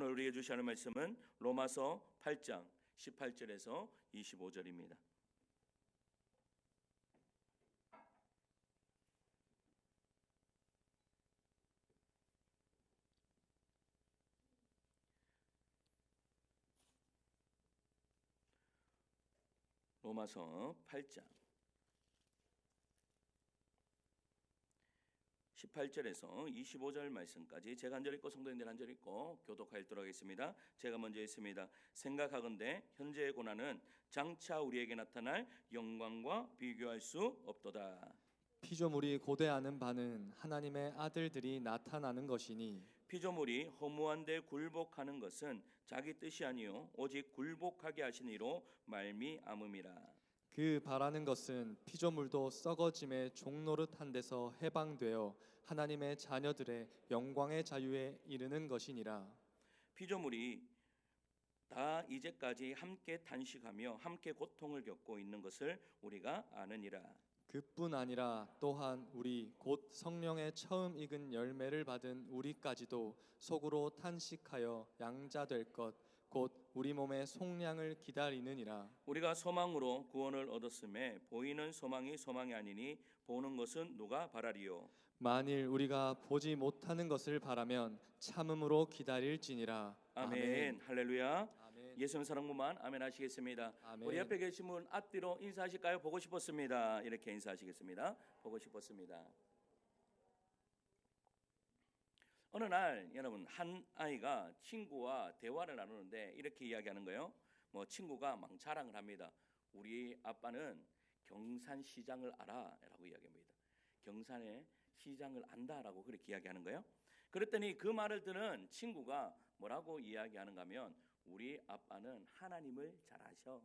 오늘 우리에게 주시는 말씀은 로마서 8장 18절에서 25절입니다. 로마서 8장 18절에서 25절 말씀까지 제가 한 절 읽고 성도님들 한 절 읽고 교독하여 읽도록 하겠습니다. 제가 먼저 읽습니다. 생각하건대 현재의 고난은 장차 우리에게 나타날 영광과 비교할 수 없도다. 피조물이 고대하는 바는 하나님의 아들들이 나타나는 것이니 피조물이 허무한데 굴복하는 것은 자기 뜻이 아니요 오직 굴복하게 하신 이로 말미암음이라. 그 바라는 것은 피조물도 썩어짐의 종노릇한 데서 해방되어 하나님의 자녀들의 영광의 자유에 이르는 것이니라. 피조물이 다 이제까지 함께 탄식하며 함께 고통을 겪고 있는 것을 우리가 아느니라. 그뿐 아니라 또한 우리 곧 성령의 처음 익은 열매를 받은 우리까지도 속으로 탄식하여 양자될 것 곧 우리 몸의 속량을 기다리느니라. 우리가 소망으로 구원을 얻었음에 보이는 소망이 소망이 아니니 보는 것은 누가 바라리요. 만일 우리가 보지 못하는 것을 바라면 참음으로 기다릴지니라. 아멘. 할렐루야. 아멘. 예수님 사랑부만 아멘 하시겠습니다. 아멘. 우리 옆에 계신 분 앞뒤로 인사하실까요? 보고 싶었습니다. 이렇게 인사하시겠습니다. 보고 싶었습니다. 어느 날 여러분 한 아이가 친구와 대화를 나누는데 이렇게 이야기하는 거예요. 친구가 막 자랑을 합니다. 우리 아빠는 경산시장을 알아라고 이야기합니다. 경산의 시장을 안다라고 그렇게 이야기하는 거예요. 그랬더니 그 말을 들은 친구가 뭐라고 이야기하는가 하면 우리 아빠는 하나님을 잘 아셔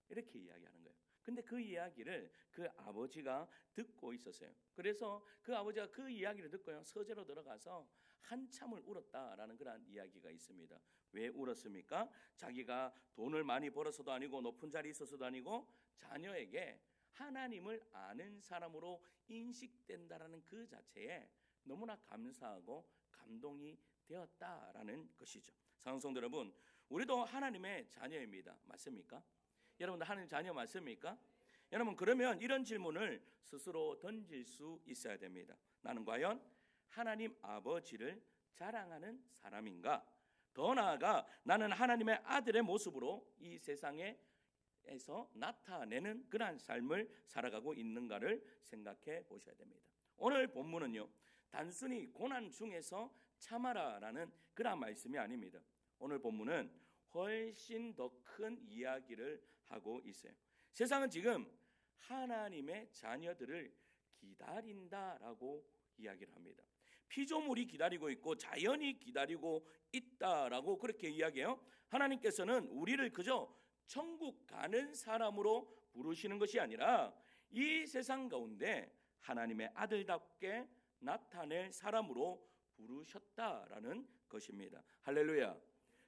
이렇게 이야기하는 거예요. 근데 그 이야기를 그 아버지가 듣고 있었어요. 그래서 그 아버지가 그 이야기를 듣고요 서재로 들어가서 한참을 울었다라는 그런 이야기가 있습니다. 왜 울었습니까? 자기가 돈을 많이 벌어서도 아니고 높은 자리에 있어서도 아니고 자녀에게 하나님을 아는 사람으로 인식된다라는 그 자체에 너무나 감사하고 감동이 되었다라는 것이죠. 사랑하는 성도 여러분, 우리도 하나님의 자녀입니다. 맞습니까? 여러분들 하나님 자녀 맞습니까? 여러분 그러면 이런 질문을 스스로 던질 수 있어야 됩니다. 나는 과연 하나님 아버지를 자랑하는 사람인가? 더 나아가 나는 하나님의 아들의 모습으로 이 세상에서 나타내는 그러한 삶을 살아가고 있는가를 생각해 보셔야 됩니다. 오늘 본문은요 단순히 고난 중에서 참아라라는 그러한 말씀이 아닙니다. 오늘 본문은 훨씬 더 큰 이야기를 하고 있어요. 세상은 지금 하나님의 자녀들을 기다린다라고 이야기를 합니다. 피조물이 기다리고 있고 자연이 기다리고 있다라고 그렇게 이야기해요. 하나님께서는 우리를 그저 천국 가는 사람으로 부르시는 것이 아니라 이 세상 가운데 하나님의 아들답게 나타낼 사람으로 부르셨다라는 것입니다. 할렐루야.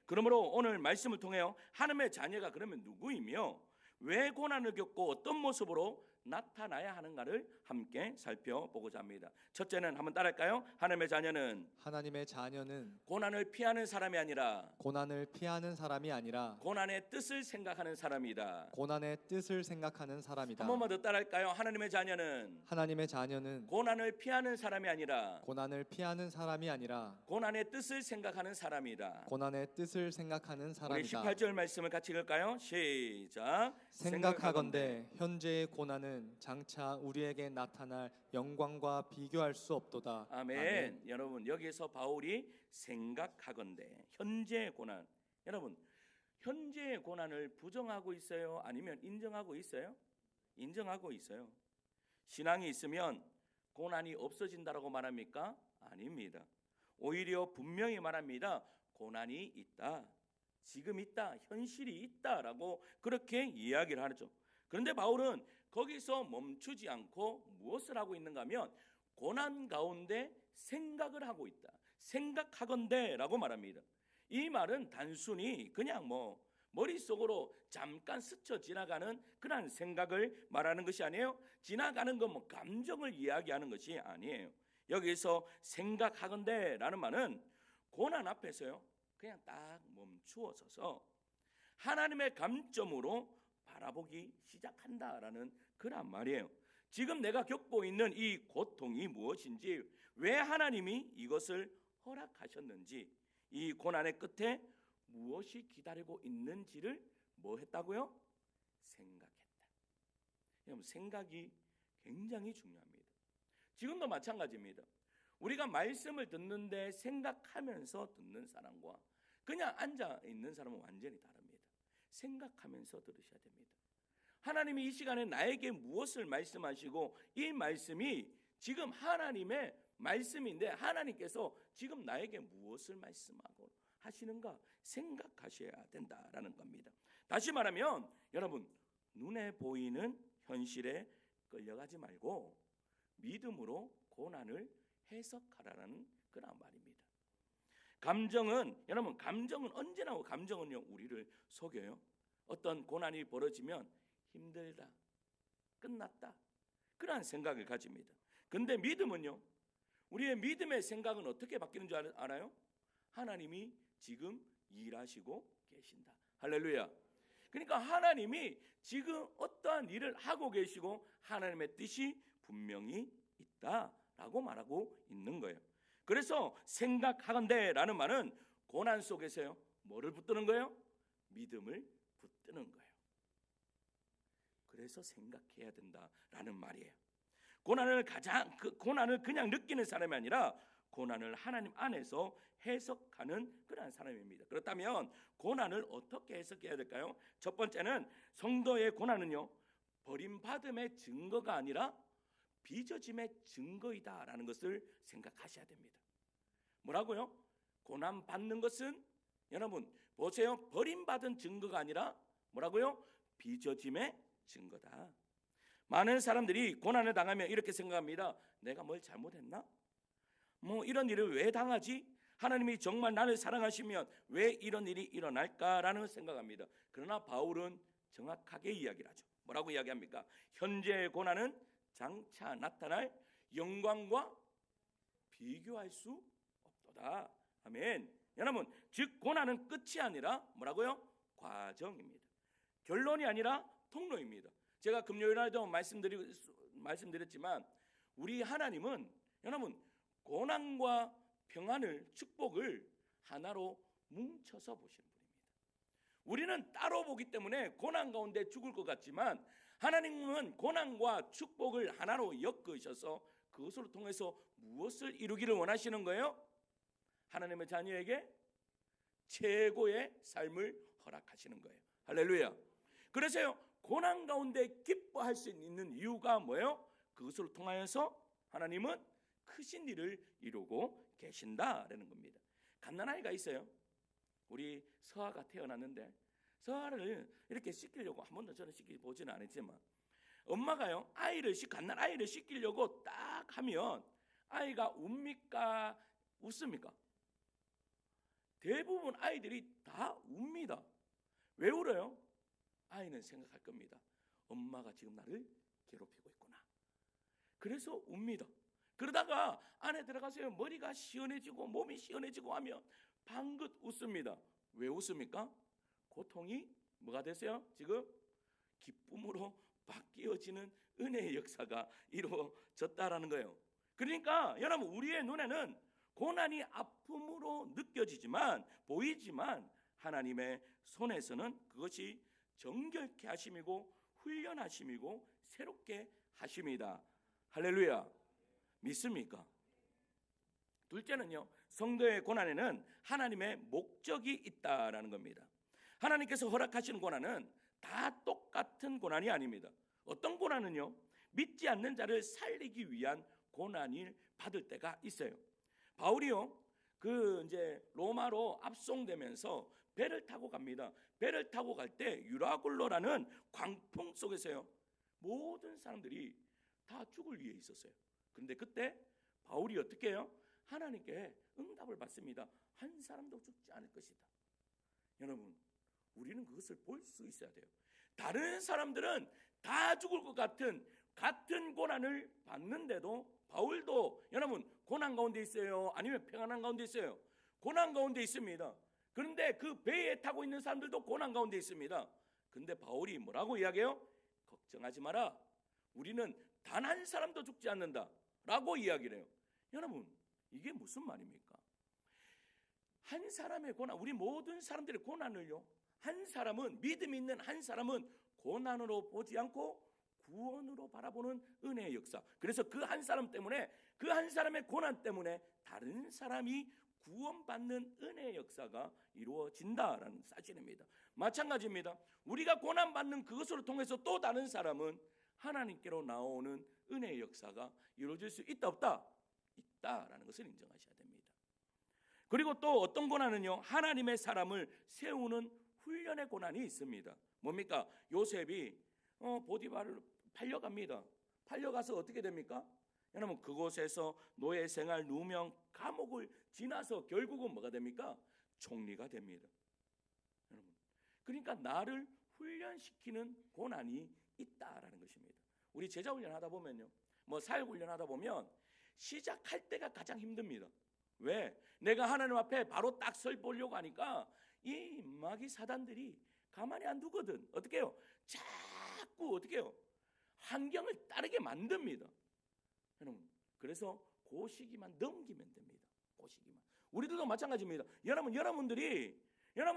그러므로 오늘 말씀을 통해요 하나님의 자녀가 그러면 누구이며 왜 고난을 겪고 어떤 모습으로 나타나야 하는가를 함께 살펴보고자 합니다. 첫째는 한번 따라할까요? 하나님의 자녀는 고난을 피하는 사람이 아니라 고난의 뜻을 생각하는 사람이다. 한 번만 더 따라할까요? 하나님의 자녀는 고난을 피하는 사람이 아니라 고난의 뜻을 생각하는 사람이다. 우리 18절 말씀을 같이 읽을까요? 시작. 생각하건대 현재의 고난은 장차 우리에게 나타날 영광과 비교할 수 없도다. 아멘. 여러분 여기서 바울이 생각하건대 현재의 고난, 여러분 현재의 고난을 부정하고 있어요? 아니면 인정하고 있어요? 인정하고 있어요. 신앙이 있으면 고난이 없어진다라고 말합니까? 아닙니다. 오히려 분명히 말합니다. 고난이 있다, 지금 있다, 현실이 있다라고 그렇게 이야기를 하죠. 그런데 바울은 거기서 멈추지 않고 무엇을 하고 있는가 하면 고난 가운데 생각을 하고 있다, 생각하건대라고 말합니다. 이 말은 단순히 그냥 머릿속으로 잠깐 스쳐 지나가는 그런 생각을 말하는 것이 아니에요. 지나가는 건 감정을 이야기하는 것이 아니에요. 여기서 생각하건대라는 말은 고난 앞에서요 그냥 딱 멈추어서서 하나님의 감점으로 바라보기 시작한다라는 그런 말이에요. 지금 내가 겪고 있는 이 고통이 무엇인지, 왜 하나님이 이것을 허락하셨는지, 이 고난의 끝에 무엇이 기다리고 있는지를 뭐 했다고요? 생각했다. 여러분, 생각이 굉장히 중요합니다. 지금도 마찬가지입니다. 우리가 말씀을 듣는데 생각하면서 듣는 사람과 그냥 앉아 있는 사람은 완전히 다릅니다. 생각하면서 들으셔야 됩니다. 하나님이 이 시간에 나에게 무엇을 말씀하시고, 이 말씀이 지금 하나님의 말씀인데 하나님께서 지금 나에게 무엇을 말씀하고 하시는가 생각하셔야 된다라는 겁니다. 다시 말하면 여러분, 눈에 보이는 현실에 끌려가지 말고 믿음으로 고난을 해석하라는 그런 말입니다. 감정은, 여러분, 감정은 언제나 감정은요 우리를 속여요. 어떤 고난이 벌어지면 힘들다, 끝났다, 그러한 생각을 가집니다. 근데 믿음은요, 우리의 믿음의 생각은 어떻게 바뀌는 줄 알아요? 하나님이 지금 일하시고 계신다. 할렐루야. 그러니까 하나님이 지금 어떠한 일을 하고 계시고 하나님의 뜻이 분명히 있다라고 말하고 있는 거예요. 그래서 생각하건대라는 말은 고난 속에서요 뭐를 붙드는 거예요? 믿음을 붙드는 거예요. 그래서 생각해야 된다라는 말이에요. 고난을 그냥 느끼는 사람이 아니라 고난을 하나님 안에서 해석하는 그런 사람입니다. 그렇다면 고난을 어떻게 해석해야 될까요? 첫 번째는 성도의 고난은요 버림받음의 증거가 아니라 빚어짐의 증거이다라는 것을 생각하셔야 됩니다. 뭐라고요? 고난 받는 것은 여러분 보세요, 버림받은 증거가 아니라 뭐라고요? 빚어짐의 증거다. 많은 사람들이 고난을 당하면 이렇게 생각합니다. 내가 뭘 잘못했나? 뭐 이런 일을 왜 당하지? 하나님이 정말 나를 사랑하시면 왜 이런 일이 일어날까라는 생각합니다. 그러나 바울은 정확하게 이야기를 하죠. 뭐라고 이야기합니까? 현재의 고난은 장차 나타날 영광과 비교할 수 없도다. 아멘. 여러분, 즉 고난은 끝이 아니라 뭐라고요? 과정입니다. 결론이 아니라 통로입니다. 제가 금요일날도 말씀드렸지만 우리 하나님은 여러분 고난과 평안을, 축복을 하나로 뭉쳐서 보시는 분입니다. 우리는 따로 보기 때문에 고난 가운데 죽을 것 같지만 하나님은 고난과 축복을 하나로 엮으셔서 그것을 통해서 무엇을 이루기를 원하시는 거예요? 하나님의 자녀에게 최고의 삶을 허락하시는 거예요. 할렐루야. 그래서요 고난 가운데 기뻐할 수 있는 이유가 뭐예요? 그것을 통하여서 하나님은 크신 일을 이루고 계신다라는 겁니다. 갓난아이가 있어요. 우리 서아가 태어났는데 서아를 이렇게 씻기려고 한 번도 저는 씻기보지는 않았지만 엄마가요 갓난아이를 씻기려고 딱 하면 아이가 웁니까 웃습니까? 대부분 아이들이 다 웁니다. 왜 울어요? 아이는 생각할 겁니다. 엄마가 지금 나를 괴롭히고 있구나. 그래서 웁니다. 그러다가 안에 들어가서요 머리가 시원해지고 몸이 시원해지고 하면 방긋 웃습니다. 왜 웃습니까? 고통이 뭐가 됐어요? 지금 기쁨으로 바뀌어지는 은혜의 역사가 이루어졌다라는 거예요. 그러니까 여러분 우리의 눈에는 고난이 아픔으로 느껴지지만 보이지만 하나님의 손에서는 그것이 정결케 하심이고 훈련하심이고 새롭게 하심이다. 할렐루야. 믿습니까? 둘째는요 성도의 고난에는 하나님의 목적이 있다라는 겁니다. 하나님께서 허락하시는 고난은 다 똑같은 고난이 아닙니다. 어떤 고난은요 믿지 않는 자를 살리기 위한 고난을 받을 때가 있어요. 바울이요 이제 로마로 압송되면서 배를 타고 갑니다. 배를 타고 갈 때 유라굴로라는 광풍 속에서요 모든 사람들이 다 죽을 위해 있었어요. 그런데 그때 바울이 어떻게 해요? 하나님께 응답을 받습니다. 한 사람도 죽지 않을 것이다. 여러분 우리는 그것을 볼 수 있어야 돼요. 다른 사람들은 다 죽을 것 같은 고난을 받는데도 바울도 여러분 고난 가운데 있어요? 아니면 평안한 가운데 있어요? 고난 가운데 있습니다. 그런데 그 배에 타고 있는 사람들도 고난 가운데 있습니다. 근데 바울이 뭐라고 이야기해요? 걱정하지 마라. 우리는 단 한 사람도 죽지 않는다 라고 이야기를 해요. 여러분, 이게 무슨 말입니까? 한 사람의 고난, 우리 모든 사람들의 고난을요, 한 사람은, 믿음 있는 한 사람은 고난으로 보지 않고 구원으로 바라보는 은혜의 역사. 그래서 그 한 사람 때문에, 그 한 사람의 고난 때문에 다른 사람이 구원받는 은혜의 역사가 이루어진다라는 사실입니다. 마찬가지입니다. 우리가 고난받는 그것으로 통해서 또 다른 사람은 하나님께로 나오는 은혜의 역사가 이루어질 수 있다 없다? 있다라는 것을 인정하셔야 됩니다. 그리고 또 어떤 고난은요, 하나님의 사람을 세우는 훈련의 고난이 있습니다. 뭡니까? 요셉이 보디발을 팔려갑니다. 팔려가서 어떻게 됩니까? 여러분, 그곳에서 노예 생활, 누명, 감옥을 지나서 결국은 뭐가 됩니까? 총리가 됩니다. 여러분, 그러니까 나를 훈련시키는 고난이 있다라는 것입니다. 우리 제자 훈련하다 보면요, 뭐 사역 훈련하다 보면 시작할 때가 가장 힘듭니다. 왜? 내가 하나님 앞에 바로 딱 설 보려고 하니까 이 마귀 사단들이 가만히 안 두거든. 어떻게 해요? 자꾸 어떻게 해요? 환경을 따르게 만듭니다. 여러분, 그래서 그 시기만 넘기면 됩니다. 그 시기만. 우리들도 마찬가지입니다. 여러분들이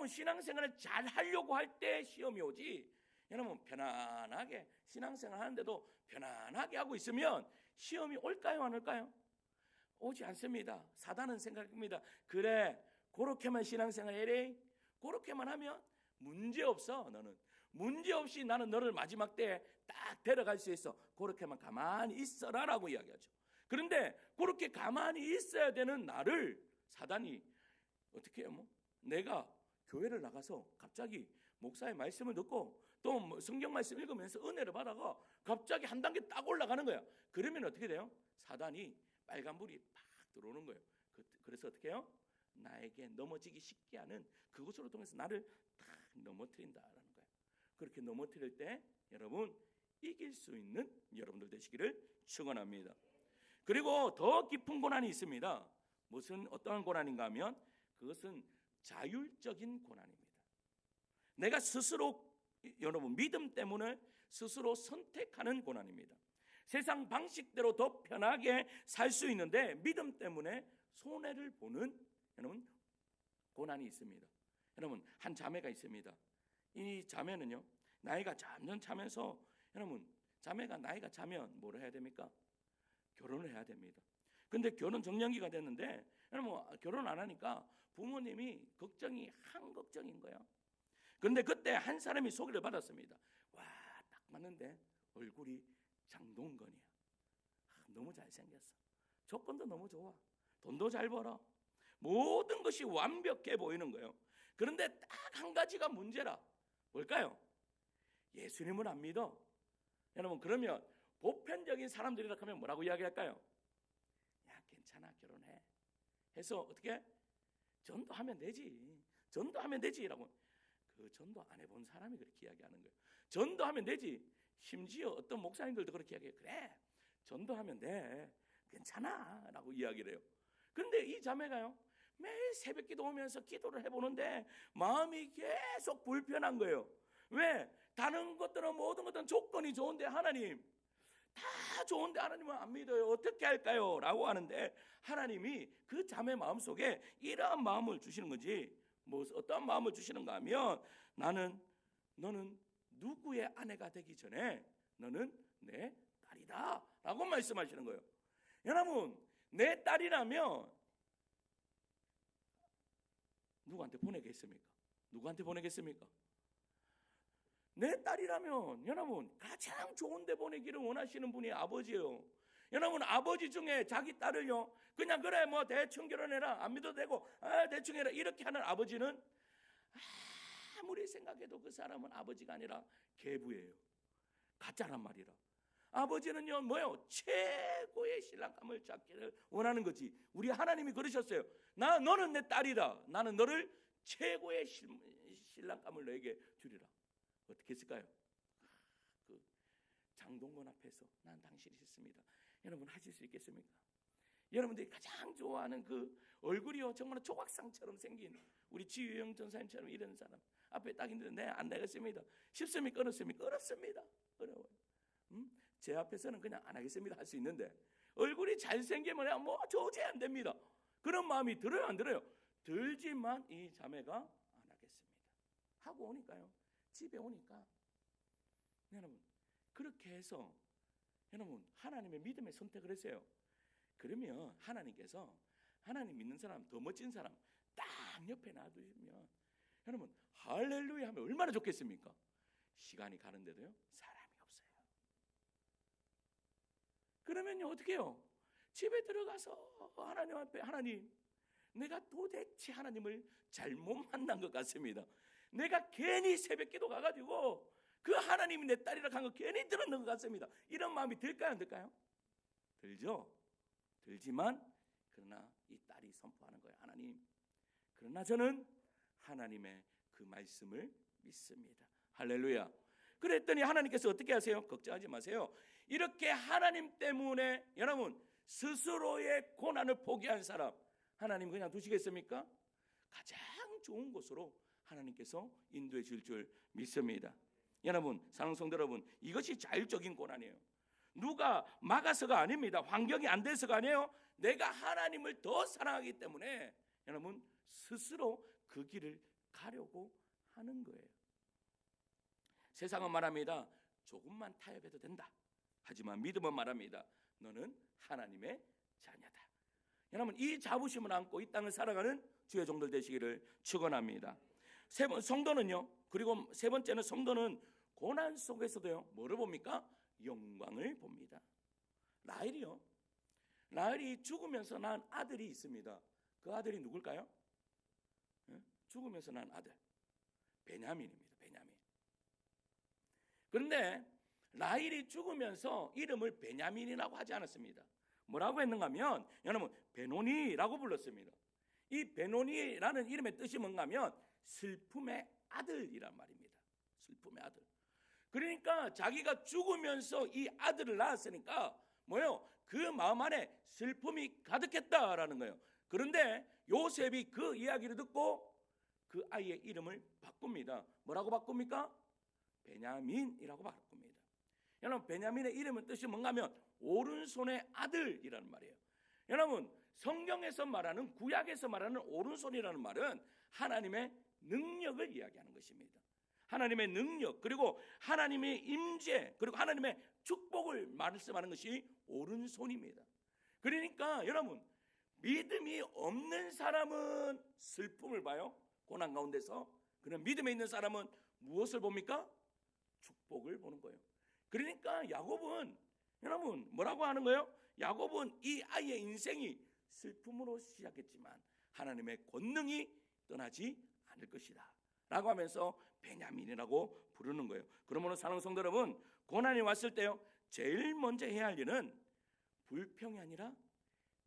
신앙생활을 잘 하려고 할 때 시험이 오지, 여러분 편안하게 신앙생활 하는데도 편안하게 하고 있으면 시험이 올까요, 안 올까요? 오지 않습니다. 사단은 생각합니다. 그래, 그렇게만 신앙생활 해래, 그렇게만 하면 문제없어. 너는 문제없이 나는 너를 마지막 때에 딱 데려갈 수 있어. 그렇게만 가만히 있어라 라고 이야기하죠. 그런데 그렇게 가만히 있어야 되는 나를 사단이 어떻게 해요? 내가 교회를 나가서 갑자기 목사의 말씀을 듣고 또 성경 말씀 읽으면서 은혜를 받아가 갑자기 한 단계 딱 올라가는 거야. 그러면 어떻게 돼요? 사단이 빨간불이 팍 들어오는 거예요. 그래서 어떻게 해요? 나에게 넘어지기 쉽게 하는 그것으로 통해서 나를 딱 넘어뜨린다라는 거예요. 그렇게 넘어뜨릴 때 여러분 이길 수 있는 여러분들 되시기를 축원합니다. 그리고 더 깊은 고난이 있습니다. 어떠한 고난인가 하면 그것은 자율적인 고난입니다. 내가 스스로, 여러분, 믿음 때문에 스스로 선택하는 고난입니다. 세상 방식대로 더 편하게 살 수 있는데 믿음 때문에 손해를 보는 여러분 고난이 있습니다. 여러분, 한 자매가 있습니다. 이 자매는요, 나이가 점점 차면서, 여러분, 자매가 나이가 차면 뭘 해야 됩니까? 결혼을 해야 됩니다. 근데 결혼 정년기가 됐는데 여러분 결혼 안 하니까 부모님이 걱정이 한 걱정인 거예요. 그런데 그때 한 사람이 소개를 받았습니다. 와, 딱 맞는데 얼굴이 장동건이야. 너무 잘생겼어. 조건도 너무 좋아. 돈도 잘 벌어. 모든 것이 완벽해 보이는 거예요. 그런데 딱 한 가지가 문제라. 뭘까요? 예수님을 안 믿어. 여러분, 그러면 보편적인 사람들이라 하면 뭐라고 이야기할까요? 야, 괜찮아, 결혼해. 해서 어떻게? 전도하면 되지. 전도하면 되지라고. 그 전도 안 해본 사람이 그렇게 이야기하는 거예요. 전도하면 되지. 심지어 어떤 목사님들도 그렇게 이야기해요. 그래, 전도하면 돼. 괜찮아 라고 이야기를 해요. 그런데 이 자매가요, 매일 새벽기도 오면서 기도를 해보는데 마음이 계속 불편한 거예요. 왜? 다른 것들은 모든 것들은 조건이 좋은데 하나님, 다 좋은데 하나님은 안 믿어요. 어떻게 할까요? 라고 하는데 하나님이 그 자매 마음속에 이러한 마음을 주시는 거지. 어떠한 마음을 주시는가 하면 너는 누구의 아내가 되기 전에 너는 내 딸이다 라고 말씀하시는 거예요. 여러분, 내 딸이라면 누구한테 보내겠습니까? 누구한테 보내겠습니까? 내 딸이라면 여러분 가장 좋은 데 보내기를 원하시는 분이 아버지예요. 여러분, 아버지 중에 자기 딸을요 그냥 그래 뭐 대충 결혼해라, 안 믿어도 되고 대충 해라 이렇게 하는 아버지는 아무리 생각해도 그 사람은 아버지가 아니라 계부예요. 가짜란 말이라. 아버지는요 뭐요? 최고의 신랑감을 잡기를 원하는 거지. 우리 하나님이 그러셨어요. 너는 내 딸이다. 나는 너를 최고의 신랑감을 너에게 주리라. 어떻게 했을까요? 그 장동건 앞에서 난 당신이 싫습니다. 여러분 하실 수 있겠습니까? 여러분들이 가장 좋아하는 그 얼굴이요 정말 조각상처럼 생긴 우리 지유영 전사님처럼 이런 사람 앞에 딱 있는데 안 되겠습니다. 쉽습니까? 어렵습니까? 어렵습니다. 어려워요. 제 앞에서는 그냥 안 하겠습니다 할 수 있는데 얼굴이 잘생기면 뭐 도저히 안 됩니다. 그런 마음이 들어요, 안 들어요? 들지만 이 자매가 안 하겠습니다 하고 오니까요, 집에 오니까 여러분 그렇게 해서 여러분 하나님의 믿음의 선택을 했어요. 그러면 하나님께서 하나님 믿는 사람, 더 멋진 사람 딱 옆에 놔두시면 여러분 할렐루야 하면 얼마나 좋겠습니까? 시간이 가는데도요 사람이 없어요. 그러면요 어떻게 해요? 집에 들어가서 하나님 앞에, 하나님 내가 도대체 하나님을 잘못 만난 것 같습니다. 내가 괜히 새벽기도 가가지고 그 하나님이 내 딸이라 한 거 괜히 들었는 것 같습니다. 이런 마음이 들까요, 안 들까요? 들죠. 들지만 그러나 이 딸이 선포하는 거예요. 하나님, 그러나 저는 하나님의 그 말씀을 믿습니다. 할렐루야. 그랬더니 하나님께서 어떻게 하세요? 걱정하지 마세요. 이렇게 하나님 때문에 여러분 스스로의 고난을 포기한 사람 하나님 그냥 두시겠습니까? 가장 좋은 곳으로 하나님께서 인도해 줄 줄 믿습니다. 여러분, 사랑하는 성도 여러분, 이것이 자율적인 고난이에요. 누가 막아서가 아닙니다. 환경이 안 돼서가 아니에요. 내가 하나님을 더 사랑하기 때문에 여러분 스스로 그 길을 가려고 하는 거예요. 세상은 말합니다. 조금만 타협해도 된다. 하지만 믿음은 말합니다. 너는 하나님의 자녀다. 여러분 이 자부심을 안고 이 땅을 살아가는 주의 종들 되시기를 축원합니다. 성도는요. 그리고 세 번째는 성도는 고난 속에서도요. 뭐를 봅니까? 영광을 봅니다. 라헬이요. 라헬이 죽으면서 난 아들이 있습니다. 그 아들이 누굴까요? 죽으면서 난 아들 베냐민입니다. 베냐민. 그런데 라헬이 죽으면서 이름을 베냐민이라고 하지 않았습니다. 뭐라고 했는가 하면 여러분 베노니라고 불렀습니다. 이 베노니라는 이름의 뜻이 뭔가 하면 슬픔의 아들이란 말입니다. 슬픔의 아들. 그러니까 자기가 죽으면서 이 아들을 낳았으니까 뭐요? 그 마음 안에 슬픔이 가득했다라는 거예요. 그런데 요셉이 그 이야기를 듣고 그 아이의 이름을 바꿉니다. 뭐라고 바꿉니까? 베냐민이라고 바꿉니다. 여러분 베냐민의 이름의 뜻이 뭔가 하면 오른손의 아들이라는 말이에요. 여러분 성경에서 말하는, 구약에서 말하는 오른손이라는 말은 하나님의 능력을 이야기하는 것입니다. 하나님의 능력, 그리고 하나님의 임재, 그리고 하나님의 축복을 말씀하는 것이 오른손입니다. 그러니까 여러분 믿음이 없는 사람은 슬픔을 봐요. 고난 가운데서. 그럼 믿음에 있는 사람은 무엇을 봅니까? 축복을 보는 거예요. 그러니까 야곱은 여러분 뭐라고 하는 거예요? 야곱은 이 아이의 인생이 슬픔으로 시작했지만 하나님의 권능이 떠나지 않을 것이다 라고 하면서 베냐민이라고 부르는 거예요. 그러므로 사랑하는 성도 여러분, 고난이 왔을 때요 제일 먼저 해야 할 일은 불평이 아니라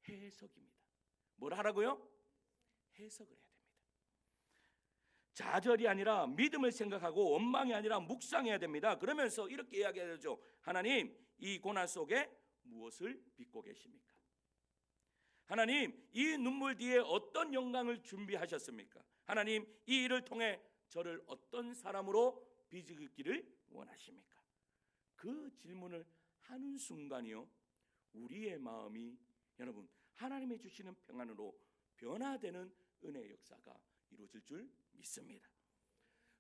해석입니다. 뭘 하라고요? 해석을 해야 됩니다. 좌절이 아니라 믿음을 생각하고 원망이 아니라 묵상해야 됩니다. 그러면서 이렇게 이야기해야 되죠. 하나님, 이 고난 속에 무엇을 빚고 계십니까? 하나님, 이 눈물 뒤에 어떤 영광을 준비하셨습니까? 하나님, 이 일을 통해 저를 어떤 사람으로 빚기를 원하십니까? 그 질문을 하는 순간이요 우리의 마음이 여러분 하나님이 주시는 평안으로 변화되는 은혜의 역사가 이루어질 줄 믿습니다.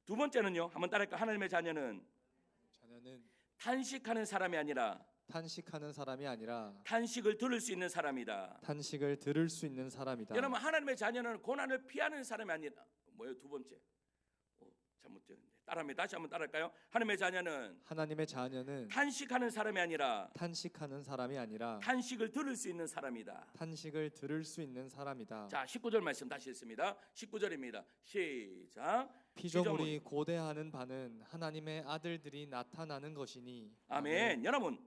두 번째는요, 한번 따라할까요? 하나님의 자녀는 탄식하는 사람이 아니라 탄식을 들을 수 있는 사람이다. 탄식을 들을 수 있는 사람이다. 여러분 하나님의 자녀는 고난을 피하는 사람이 아니라 뭐예요? 두 번째 잘못되는데 따라합니다. 다시 한번 따라할까요? 하나님의 자녀는 탄식하는 사람이 아니라 탄식을 들을 수 있는 사람이다. 자, 19절 말씀 다시 읽습니다. 19절입니다. 시작. 피조물이 고대하는 바는 하나님의 아들들이 나타나는 것이니. 아멘. 여러분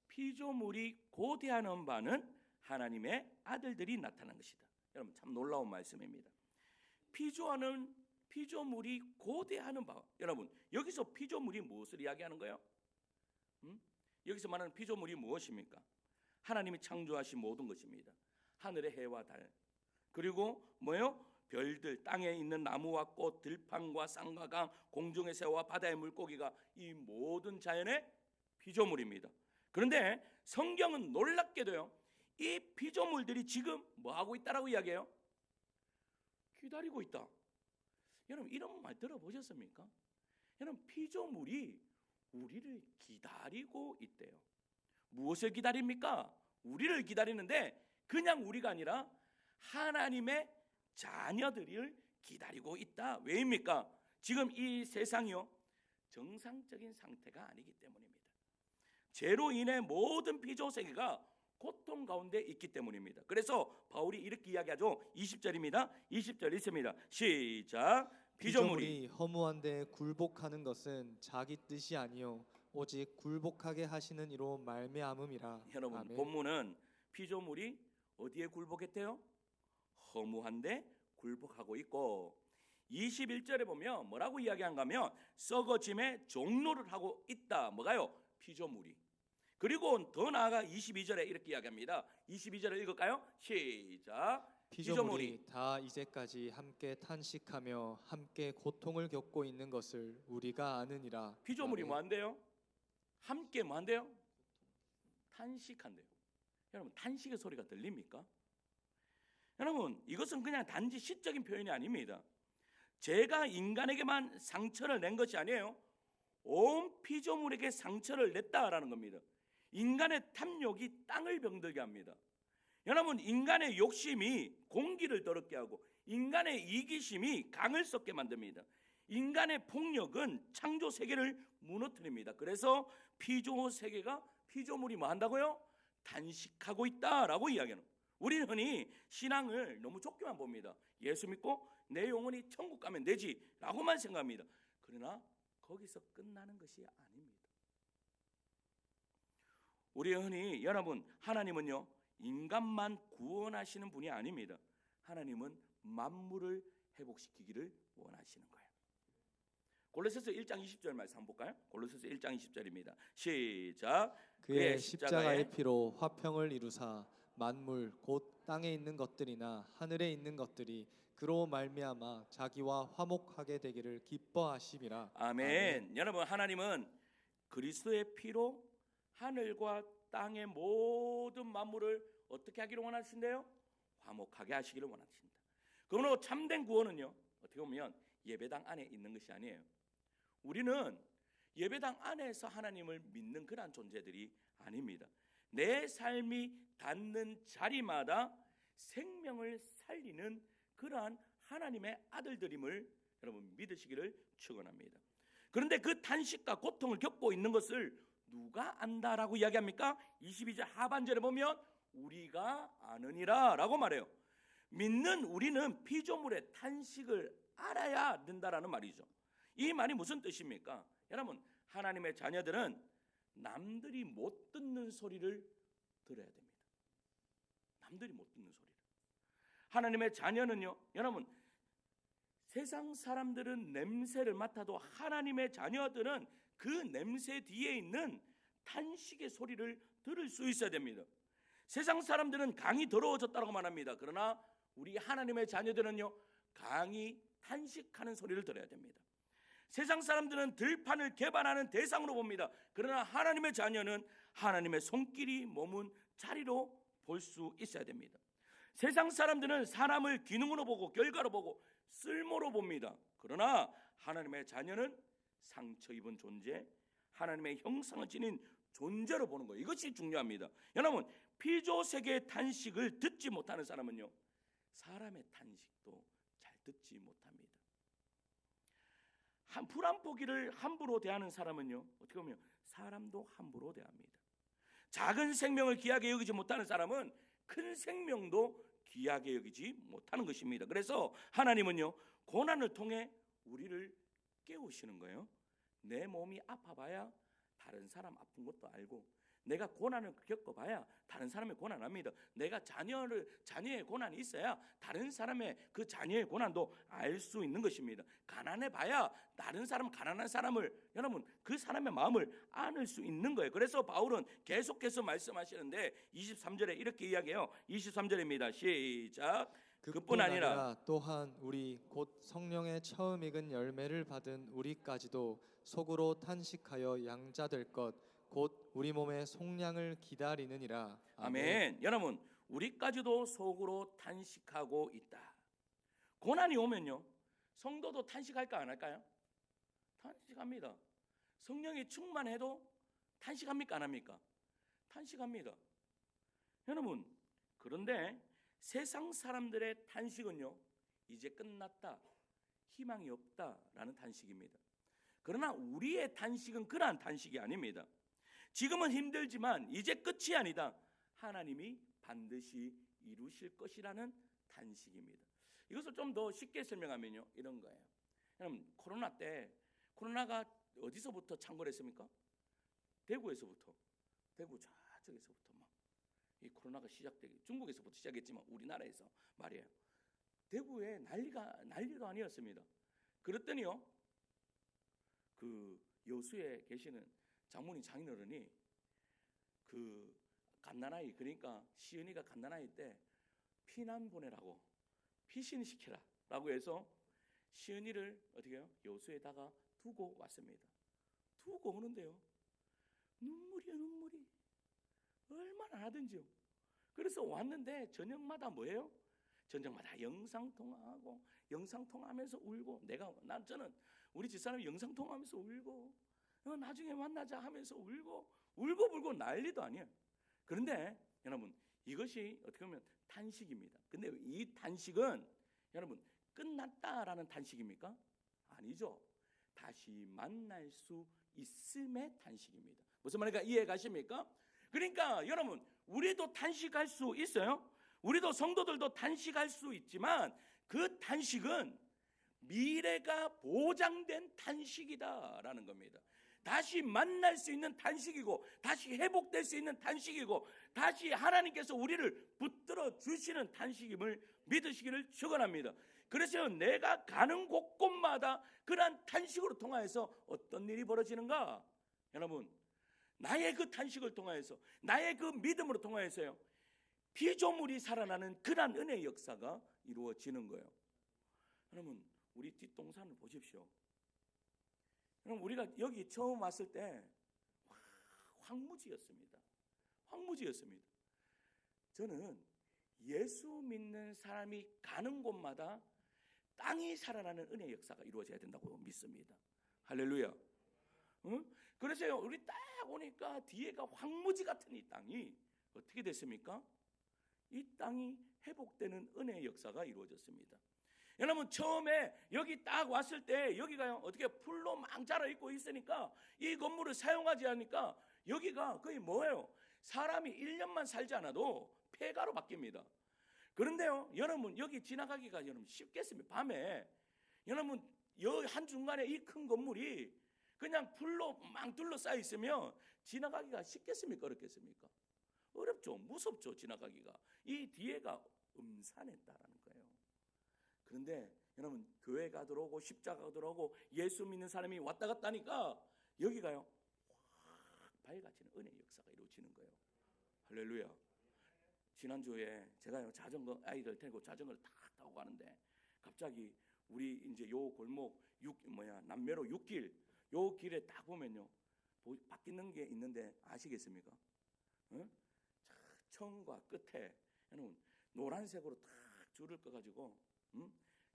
피조물이 고대하는 바는 하나님의 아들들이 나타난 것이다. 여러분 참 놀라운 말씀입니다. 피조물이 고대하는 바. 여러분 여기서 피조물이 무엇을 이야기하는 거예요? 여기서 말하는 피조물이 무엇입니까? 하나님이 창조하신 모든 것입니다. 하늘의 해와 달, 그리고 뭐예요? 별들, 땅에 있는 나무와 꽃, 들판과 쌍과 강, 공중의 새와 바다의 물고기가 이 모든 자연의 피조물입니다. 그런데 성경은 놀랍게도요, 이 피조물들이 지금 뭐 하고 있다라고 이야기해요? 기다리고 있다. 여러분, 이런 말 들어보셨습니까? 여러분, 피조물이 우리를 기다리고 있대요. 무엇을 기다립니까? 우리를 기다리는데 그냥 우리가 아니라 하나님의 자녀들을 기다리고 있다. 왜입니까? 지금 이 세상이요, 정상적인 상태가 아니기 때문입니다. 죄로 인해 모든 피조 세계가 고통 가운데 있기 때문입니다. 그래서 바울이 이렇게 이야기하죠. 20절입니다. 20절 있습니다. 시작. 피조물이 허무한데 굴복하는 것은 자기 뜻이 아니요 오직 굴복하게 하시는 이로 말미암음이라. 여러분, 아멘. 본문은 피조물이 어디에 굴복했대요? 허무한데 굴복하고 있고, 21절에 보면 뭐라고 이야기한가 하면 썩어짐의 종로를 하고 있다. 뭐가요? 피조물이. 그리고 더 나아가 22절에 이렇게 이야기합니다. 22절을 읽을까요? 시작. 피조물이 다 이제까지 함께 탄식하며 함께 고통을 겪고 있는 것을 우리가 아느니라. 피조물이 아멘. 뭐 한대요? 함께 뭐 한대요? 탄식한대요. 여러분, 탄식의 소리가 들립니까? 여러분, 이것은 그냥 단지 시적인 표현이 아닙니다. 제가 인간에게만 상처를 낸 것이 아니에요. 온 피조물에게 상처를 냈다라는 겁니다. 인간의 탐욕이 땅을 병들게 합니다. 여러분, 인간의 욕심이 공기를 더럽게 하고 인간의 이기심이 강을 썩게 만듭니다. 인간의 폭력은 창조 세계를 무너뜨립니다. 그래서 피조 세계가, 피조물이 뭐 한다고요? 단식하고 있다라고 이야기하는 거예요. 우리는 흔히 신앙을 너무 좁게만 봅니다. 예수 믿고 내 영혼이 천국 가면 되지 라고만 생각합니다. 그러나 거기서 끝나는 것이 아닙니다. 우리 흔히, 여러분, 하나님은요 인간만 구원하시는 분이 아닙니다. 하나님은 만물을 회복시키기를 원하시는 거예요. 골로새서 1장 20절 말씀 한번 볼까요? 골로새서 1장 20절입니다. 시작. 그의 십자가의 피로 화평을 이루사 만물 곧 땅에 있는 것들이나 하늘에 있는 것들이 그로 말미암아 자기와 화목하게 되기를 기뻐하심이라. 아멘. 여러분, 하나님은 그리스도의 피로 하늘과 땅의 모든 만물을 어떻게 하기를 원하신대요? 화목하게 하시기를 원하십니다. 그러므로 참된 구원은요, 어떻게 보면 예배당 안에 있는 것이 아니에요. 우리는 예배당 안에서 하나님을 믿는 그러한 존재들이 아닙니다. 내 삶이 닿는 자리마다 생명을 살리는 그러한 하나님의 아들들임을 여러분 믿으시기를 축원합니다. 그런데 그 탄식과 고통을 겪고 있는 것을 누가 안다라고 이야기합니까? 22절 하반절에 보면 우리가 아느니라 라고 말해요. 믿는 우리는 피조물의 탄식을 알아야 된다라는 말이죠. 이 말이 무슨 뜻입니까? 여러분, 하나님의 자녀들은 남들이 못 듣는 소리를 들어야 됩니다. 남들이 못 듣는 소리를. 하나님의 자녀는요, 여러분, 세상 사람들은 냄새를 맡아도 하나님의 자녀들은 그 냄새 뒤에 있는 탄식의 소리를 들을 수 있어야 됩니다. 세상 사람들은 강이 더러워졌다고 말합니다. 그러나 우리 하나님의 자녀들은요, 강이 탄식하는 소리를 들어야 됩니다. 세상 사람들은 들판을 개발하는 대상으로 봅니다. 그러나 하나님의 자녀는 하나님의 손길이 머문 자리로 볼 수 있어야 됩니다. 세상 사람들은 사람을 기능으로 보고 결과로 보고 쓸모로 봅니다. 그러나 하나님의 자녀는 상처 입은 존재, 하나님의 형상을 지닌 존재로 보는 거예요. 이것이 중요합니다. 여러분, 피조 세계의 탄식을 듣지 못하는 사람은요, 사람의 탄식도 잘 듣지 못합니다. 불안 포기를 함부로 대하는 사람은요, 어떻게 보면 사람도 함부로 대합니다. 작은 생명을 귀하게 여기지 못하는 사람은 큰 생명도 귀하게 여기지 못하는 것입니다. 그래서 하나님은요, 고난을 통해 우리를 깨우시는 거예요. 내 몸이 아파봐야 다른 사람 아픈 것도 알고, 내가 고난을 겪어봐야 다른 사람의 고난 압니다. 내가 자녀의 고난이 있어야 다른 사람의 그 자녀의 고난도 알 수 있는 것입니다. 가난해봐야 다른 사람, 가난한 사람을, 여러분, 그 사람의 마음을 안을 수 있는 거예요. 그래서 바울은 계속해서 말씀하시는데 23절에 이렇게 이야기해요. 23절입니다. 시작. 그뿐 아니라 또한 우리 곧 성령의 처음 익은 열매를 받은 우리까지도 속으로 탄식하여 양자될 것 곧 우리 몸의 속량을 기다리느니라. 아멘. 여러분, 우리까지도 속으로 탄식하고 있다. 고난이 오면요, 성도도 탄식할까 안 할까요? 탄식합니다. 성령이 충만해도 탄식합니까 안 합니까? 탄식합니다. 여러분, 그런데 세상 사람들의 탄식은요, 이제 끝났다, 희망이 없다라는 탄식입니다. 그러나 우리의 탄식은 그러한 탄식이 아닙니다. 지금은 힘들지만 이제 끝이 아니다, 하나님이 반드시 이루실 것이라는 탄식입니다. 이것을 좀 더 쉽게 설명하면요, 이런 거예요. 여러분, 코로나 때 코로나가 어디서부터 창궐했습니까? 대구에서부터, 대구 저쪽에서부터 막 이 코로나가 시작되기, 중국에서부터 시작했지만 우리나라에서 말이에요. 대구에 난리도 아니었습니다. 그랬더니요, 그 여수에 계시는 장모님 장인어른이 그 갓난아이, 그러니까 시은이가 갓난아이 때 피난 보내라고, 피신시키라라고 해서 시은이를 어떻게 해요? 여수에다가 두고 왔습니다. 두고 오는데요, 눈물이 얼마나 하든지요. 그래서 왔는데 저녁마다 뭐예요? 저녁마다 영상통화하고, 영상통화하면서 울고, 저는 우리 집사람이 영상통화하면서 울고, 나중에 만나자 하면서 울고 난리도 아니에요. 그런데 여러분, 이것이 어떻게 보면 탄식입니다. 근데 이 탄식은 여러분 끝났다라는 탄식입니까? 아니죠. 다시 만날 수 있음의 탄식입니다. 무슨 말인가 이해 가십니까? 그러니까 여러분, 우리도 탄식할 수 있어요. 우리도 성도들도 탄식할 수 있지만 그 탄식은 미래가 보장된 탄식이다라는 겁니다. 다시 만날 수 있는 탄식이고, 다시 회복될 수 있는 탄식이고, 다시 하나님께서 우리를 붙들어 주시는 탄식임을 믿으시기를 축원합니다. 그래서 내가 가는 곳곳마다 그러한 탄식으로 통하여서 어떤 일이 벌어지는가? 여러분, 나의 그 탄식을 통하여서, 나의 그 믿음으로 통하여서요, 피조물이 살아나는 그러한 은혜의 역사가 이루어지는 거예요. 여러분, 우리 뒷동산을 보십시오. 여러분, 우리가 여기 처음 왔을 때 황무지였습니다. 황무지였습니다. 저는 예수 믿는 사람이 가는 곳마다 땅이 살아나는 은혜의 역사가 이루어져야 된다고 믿습니다. 할렐루야. 응? 그래서 우리 딱 오니까 뒤에가 황무지 같은 이 땅이 어떻게 됐습니까? 이 땅이 회복되는 은혜의 역사가 이루어졌습니다. 여러분, 처음에 여기 딱 왔을 때 여기가요, 어떻게 풀로 막 자라 있고 있으니까 이 건물을 사용하지 않으니까 여기가 거의 뭐예요? 사람이 1년만 살지 않아도 폐가로 바뀝니다. 그런데요, 여러분, 여기 지나가기가 여러분 쉽겠습니까? 밤에 여러분, 한중간에 이 큰 건물이 그냥 풀로 막 둘러싸여 있으면 지나가기가 쉽겠습니까? 어렵겠습니까? 어렵죠. 무섭죠. 지나가기가. 이 뒤에가 음산했다라는 거예요. 그런데 여러분, 교회가 들어오고 십자가가 들어오고 예수 믿는 사람이 왔다 갔다 하니까 여기가요, 확 밝아지는 은혜의 역사가 이루어지는 거예요. 할렐루야. 지난주에 제가요, 자전거, 아이들 데리고 자전거를 탁 타고 가는데 갑자기 우리 이제 요 골목 남매로 6길, 요 길에 딱 보면요, 바뀌는 게 있는데 아시겠습니까? 응? 처음과 끝에 여러분 노란색으로 딱 줄을 꺼가지고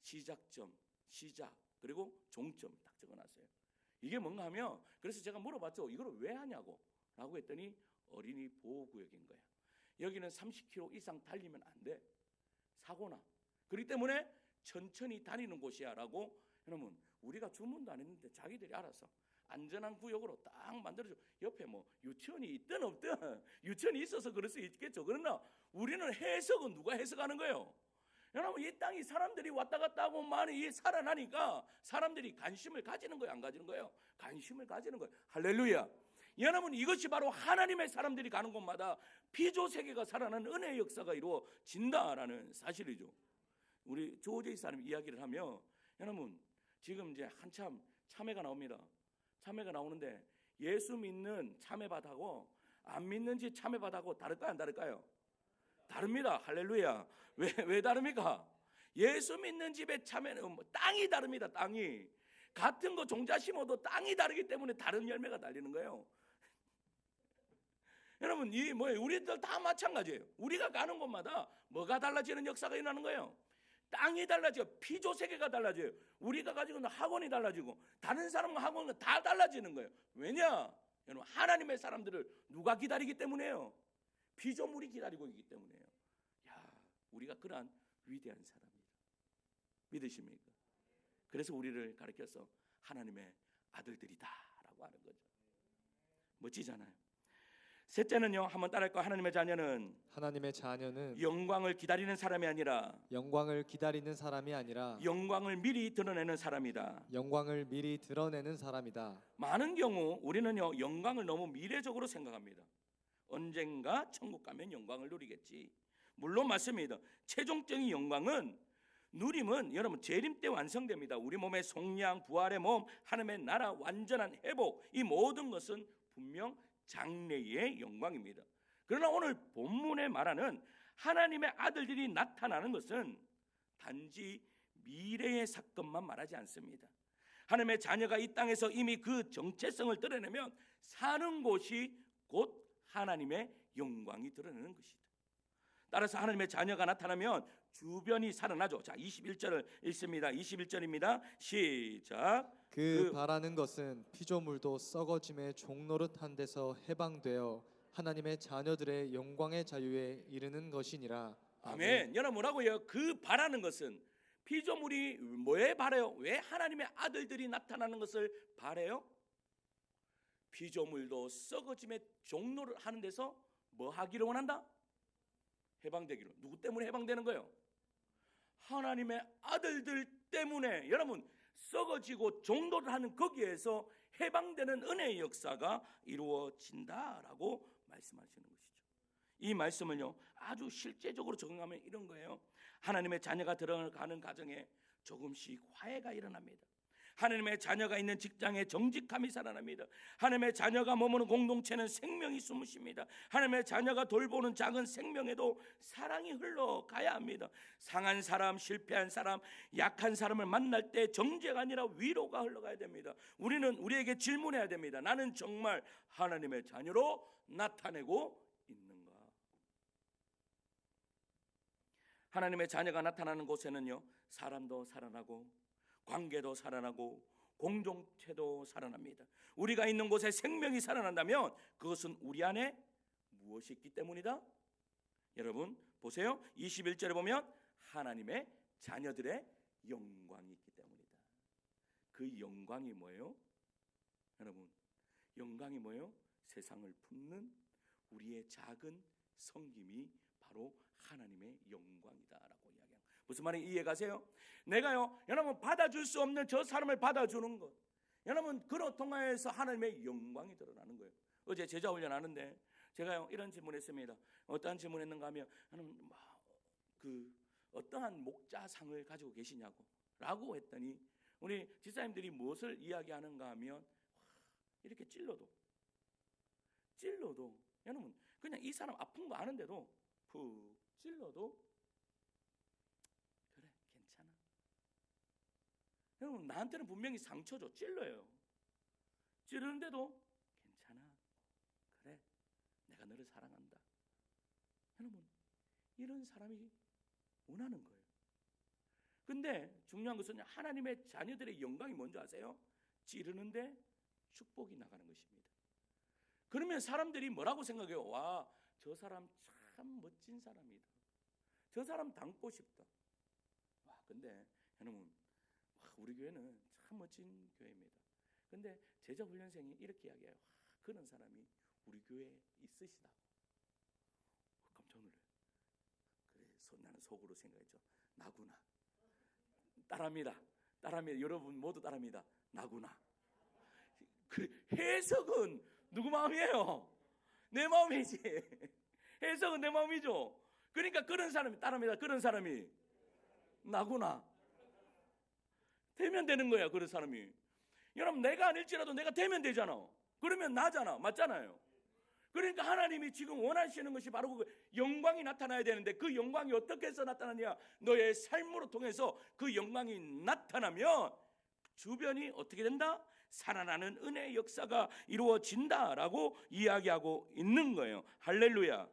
시작점, 시작, 그리고 종점 딱 적어놨어요. 이게 뭔가 하면, 그래서 제가 물어봤죠. 이걸 왜 하냐고 라고 했더니 어린이 보호구역인 거야. 여기는 30km 이상 달리면 안 돼, 사고나. 그렇기 때문에 천천히 다니는 곳이야 라고. 여러분, 우리가 주문도 안 했는데 자기들이 알아서 안전한 구역으로 딱 만들어줘. 옆에 뭐 유치원이 있든 없든 유치원이 있어서 그럴 수 있겠죠. 그러나 우리는 해석은 누가 해석하는 거예요? 여러분, 이 땅이 사람들이 왔다 갔다 하고 많이 살아나니까 사람들이 관심을 가지는 거예요, 안 가지는 거예요? 관심을 가지는 거예요. 할렐루야. 여러분, 이것이 바로 하나님의 사람들이 가는 곳마다 피조세계가 살아나는 은혜의 역사가 이루어진다라는 사실이죠. 우리 조호제이 사람 이야기를 하면, 여러분, 지금 이제 한참 참회가 나옵니다. 참회가 나오는데 예수 믿는 참회받하고 안 믿는지 참회받하고 다를까요, 안 다를까요? 다릅니다. 할렐루야. 왜 다릅니까? 예수 믿는 집에 참여는 땅이 다릅니다. 땅이 같은 거 종자 심어도 땅이 다르기 때문에 다른 열매가 달리는 거예요. 여러분 이 뭐예요? 우리들 다 마찬가지예요. 우리가 가는 곳마다 뭐가 달라지는 역사가 일어나는 거예요. 땅이 달라지고 피조 세계가 달라져요. 우리가 가지고 있는 학원이 달라지고 다른 사람과 학원은 다 달라지는 거예요. 왜냐? 여러분 하나님의 사람들을 누가 기다리기 때문에요? 피조물이 기다리고 있기 때문에요. 야, 우리가 그러한 위대한 사람이다. 믿으십니까? 그래서 우리를 가르쳐서 하나님의 아들들이다라고 하는 거죠. 멋지잖아요. 셋째는요, 한번 따라할까요? 하나님의 자녀는 영광을 기다리는 사람이 아니라 영광을 미리 드러내는 사람이다. 많은 경우 우리는요 영광을 너무 미래적으로 생각합니다. 언젠가 천국 가면 영광을 누리겠지. 물론 맞습니다. 최종적인 영광은 누림은 여러분 재림 때 완성됩니다. 우리 몸의 속량, 부활의 몸, 하나님의 나라, 완전한 회복, 이 모든 것은 분명 장래의 영광입니다. 그러나 오늘 본문에 말하는 하나님의 아들들이 나타나는 것은 단지 미래의 사건만 말하지 않습니다. 하나님의 자녀가 이 땅에서 이미 그 정체성을 드러내면 사는 곳이 곧 하나님의 영광이 드러내는 것이다. 따라서 하나님의 자녀가 나타나면 주변이 살아나죠. 자, 21절을 읽습니다. 21절입니다. 시작. 그 바라는 것은 피조물도 썩어짐의 종노릇한 데서 해방되어 하나님의 자녀들의 영광의 자유에 이르는 것이니라. 아멘. 여러분 뭐라고요? 그 바라는 것은 피조물이 뭐에 바라요? 왜 하나님의 아들들이 나타나는 것을 바라요? 피조물도 썩어짐의 종로를 하는 데서 뭐 하기를 원한다? 해방되기를. 누구 때문에 해방되는 거예요? 하나님의 아들들 때문에. 여러분 썩어지고 종로를 하는 거기에서 해방되는 은혜의 역사가 이루어진다라고 말씀하시는 것이죠. 이 말씀을요 아주 실제적으로 적용하면 이런 거예요. 하나님의 자녀가 들어가는 가정에 조금씩 화해가 일어납니다. 하나님의 자녀가 있는 직장에 정직함이 살아납니다. 하나님의 자녀가 머무는 공동체는 생명이 숨으십니다. 하나님의 자녀가 돌보는 작은 생명에도 사랑이 흘러가야 합니다. 상한 사람, 실패한 사람, 약한 사람을 만날 때 정죄가 아니라 위로가 흘러가야 됩니다. 우리는 우리에게 질문해야 됩니다. 나는 정말 하나님의 자녀로 나타내고 있는가? 하나님의 자녀가 나타나는 곳에는요 사람도 살아나고 관계도 살아나고 공동체도 살아납니다. 우리가 있는 곳에 생명이 살아난다면 그것은 우리 안에 무엇이 있기 때문이다? 여러분 보세요. 21절에 보면 하나님의 자녀들의 영광이 있기 때문이다. 그 영광이 뭐예요? 여러분 영광이 뭐예요? 세상을 품는 우리의 작은 섬김이 바로 하나님의 영광이다라고 이야기합니다. 무슨 말인지 이해 가세요? 내가요 여러분 받아줄 수 없는 저 사람을 받아주는 것, 여러분 그로 통하여서 하나님의 영광이 드러나는 거예요. 어제 제자 훈련하는데 제가요 이런 질문했습니다. 어떠한 질문했는가 하면 여러분 그 어떠한 목자상을 가지고 계시냐고 라고 했더니 우리 집사님들이 무엇을 이야기하는가 하면 이렇게 찔러도 여러분 그냥 이 사람 아픈 거 아는데도 푹 찔러도 그래 괜찮아. 여러분 나한테는 분명히 상처죠. 찔러요. 찌르는데도 괜찮아. 그래 내가 너를 사랑한다. 여러분 이런 사람이 원하는 거예요. 근데 중요한 것은 하나님의 자녀들의 영광이 뭔지 아세요? 찌르는데 축복이 나가는 것입니다. 그러면 사람들이 뭐라고 생각해요? 와, 저 사람 참 멋진 사람이다. 저 사람 닮고 싶다. 와, 근데 여러분, 우리 교회는 참 멋진 교회입니다. 근데 제자 훈련생이 이렇게 이야기해요. 그런 사람이 우리 교회에 있으시다고. 깜짝 놀라요. 그래서 나는 속으로 생각했죠. 나구나. 따라합니다. 여러분 모두 따라합니다. 나구나. 그 해석은 누구 마음이에요? 내 마음이지. 해석은 내 마음이죠. 그러니까 그런 사람이 따라합니다. 그런 사람이 나구나. 되면 되는 거야. 그런 사람이. 여러분 내가 아닐지라도 내가 되면 되잖아. 그러면 나잖아. 맞잖아요. 그러니까 하나님이 지금 원하시는 것이 바로 그 영광이 나타나야 되는데, 그 영광이 어떻게 해서 나타나냐? 너의 삶으로 통해서 그 영광이 나타나면 주변이 어떻게 된다? 살아나는 은혜의 역사가 이루어진다라고 이야기하고 있는 거예요. 할렐루야.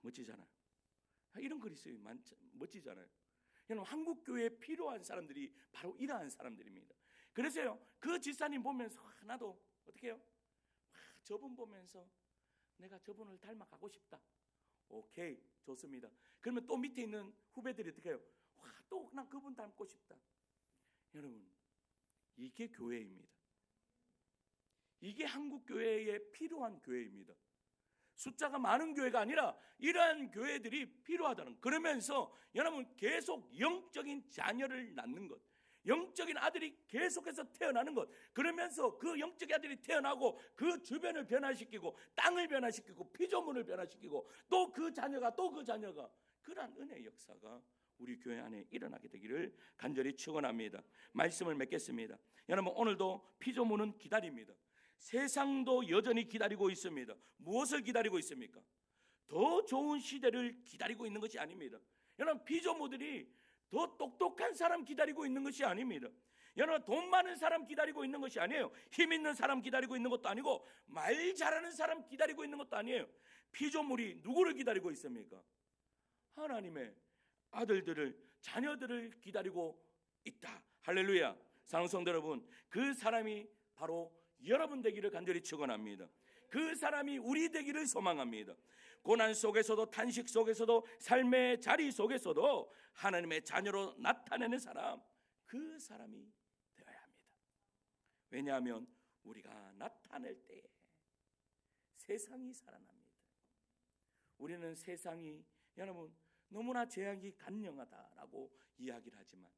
멋지잖아요. 이런 글이 있어요. 멋지잖아요. 여러분, 한국 교회에 필요한 사람들이 바로 이러한 사람들입니다. 그래서요, 그 집사님 보면서 나도 어떻게 해요? 저분 보면서 내가 저분을 닮아가고 싶다. 오케이, 좋습니다. 그러면 또 밑에 있는 후배들이 어떻게 해요? 또 난 그분 닮고 싶다. 여러분, 이게 교회입니다. 이게 한국 교회에 필요한 교회입니다. 숫자가 많은 교회가 아니라 이러한 교회들이 필요하다는, 그러면서 여러분 계속 영적인 자녀를 낳는 것, 영적인 아들이 계속해서 태어나는 것, 그러면서 그 영적인 아들이 태어나고 그 주변을 변화시키고 땅을 변화시키고 피조물을 변화시키고 또 그 자녀가 그러한 은혜의 역사가 우리 교회 안에 일어나게 되기를 간절히 축원합니다. 말씀을 맺겠습니다. 여러분, 오늘도 피조물은 기다립니다. 세상도 여전히 기다리고 있습니다. 무엇을 기다리고 있습니까? 더 좋은 시대를 기다리고 있는 것이 아닙니다. 여러분, 피조물들이 더 똑똑한 사람 기다리고 있는 것이 아닙니다. 여러분, 돈 많은 사람 기다리고 있는 것이 아니에요. 힘 있는 사람 기다리고 있는 것도 아니고 말 잘하는 사람 기다리고 있는 것도 아니에요. 피조물이 누구를 기다리고 있습니까? 하나님의 아들들을, 자녀들을 기다리고 있다. 할렐루야. 사랑하는 성도 여러분, 그 사람이 바로 여러분 되기를 간절히 축원합니다. 그 사람이 우리 되기를 소망합니다. 고난 속에서도, 탄식 속에서도, 삶의 자리 속에서도 하나님의 자녀로 나타내는 사람, 그 사람이 되어야 합니다. 왜냐하면 우리가 나타낼 때에 세상이 살아납니다. 우리는 세상이, 여러분, 너무나 재앙이 간영하다라고 이야기를 하지만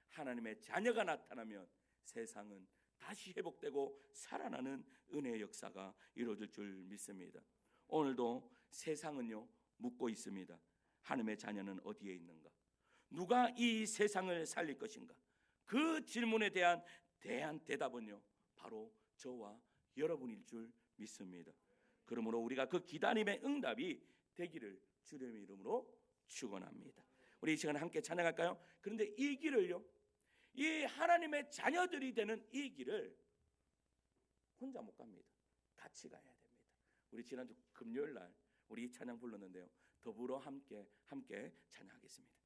하나님의 자녀가 나타나면 세상은 다시 회복되고 살아나는 은혜의 역사가 이루어질 줄 믿습니다. 오늘도 세상은요 묻고 있습니다. 하나님의 자녀는 어디에 있는가? 누가 이 세상을 살릴 것인가? 그 질문에 대한 대답은요 바로 저와 여러분일 줄 믿습니다. 그러므로 우리가 그 기다림의 응답이 되기를 주님의 이름으로 축원합니다. 우리 이 시간에 함께 찬양할까요? 그런데 이 길을요, 이 하나님의 자녀들이 되는 이 길을 혼자 못 갑니다. 같이 가야 됩니다. 우리 지난주 금요일 날 우리 이 찬양 불렀는데요, 더불어 함께 찬양하겠습니다.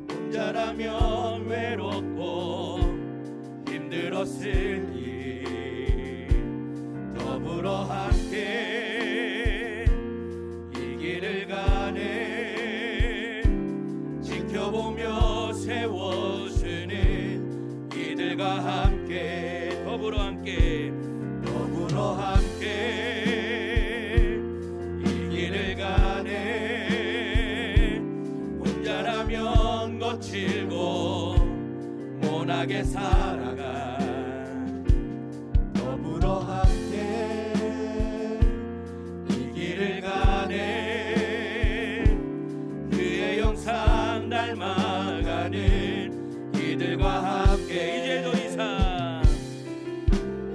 혼자라면 외롭고 힘들었을 일, 더불어 함께 이 길을 가네. 지켜보며 세워주는 이들과 함께, 더불어 함께 이 길을 가네. 혼자라면 거칠고 모나게 살아가, 더불어 함께 이 길을 가네. 그의 형상 닮아가는 이들과 함께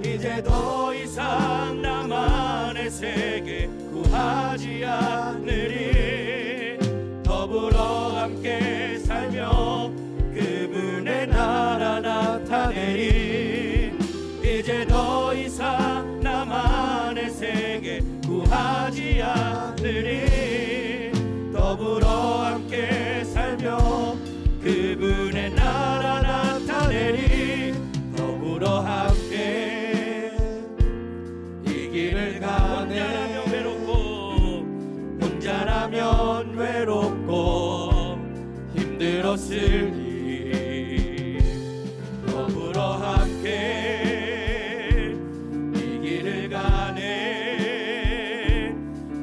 이제 더 이상 나만의 세계 구하지 않으리. 더불어 함께 살며 그분의 나라 나타내리. 이제 더 이상 나만의 세계 구하지 않으리. 더불어 함께 살며 그분의 나라 나타내리. 더불어 함께 이 길을 가네. 혼자라면 외롭고 힘들었을 일, 더불어 함께 이 길을 가네.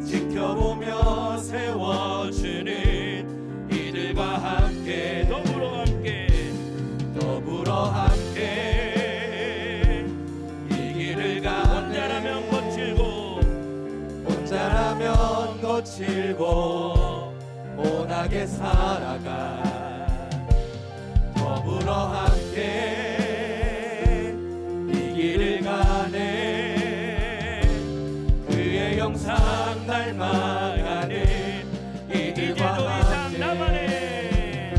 지켜보며 세워주는 이들과 함께, 더불어 함께 거칠고 모나게 살아가 더불어 함께 이 길을 가네 그의 영상 닮아가는 이들과 함께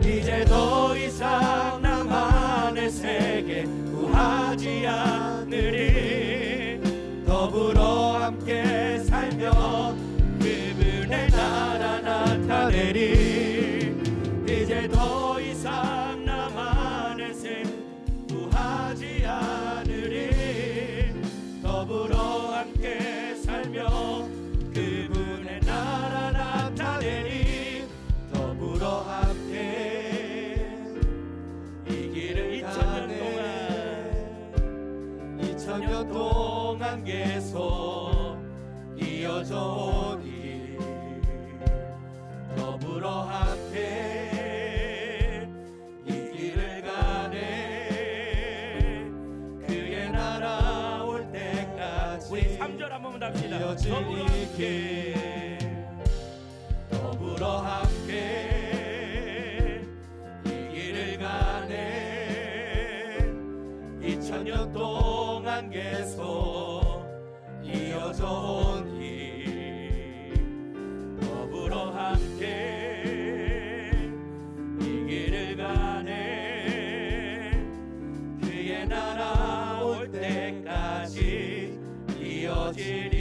이제 더 이상 나만의 세계 구하지 않으리 더불어 함께 살며 그분의 나라 나타내리 이제 더 이상 나만의 세계 구하지 않으리 더불어 함께 살며 그분의 나라 나타내리 더불어 함께 이 길을 2000년 동안 계속 이어져 온 일 더불어 함께 이 길을 가네 그의 나라 올 때까지 우리 3절 한 번만 답시다. 이어질 더불어 이 함께 길 더불어 함께 이 길을 가네 2000년 동안 계속 이어져 온 일 더불어 함께 이 길을 가네 그의 나라 올 때까지 이어질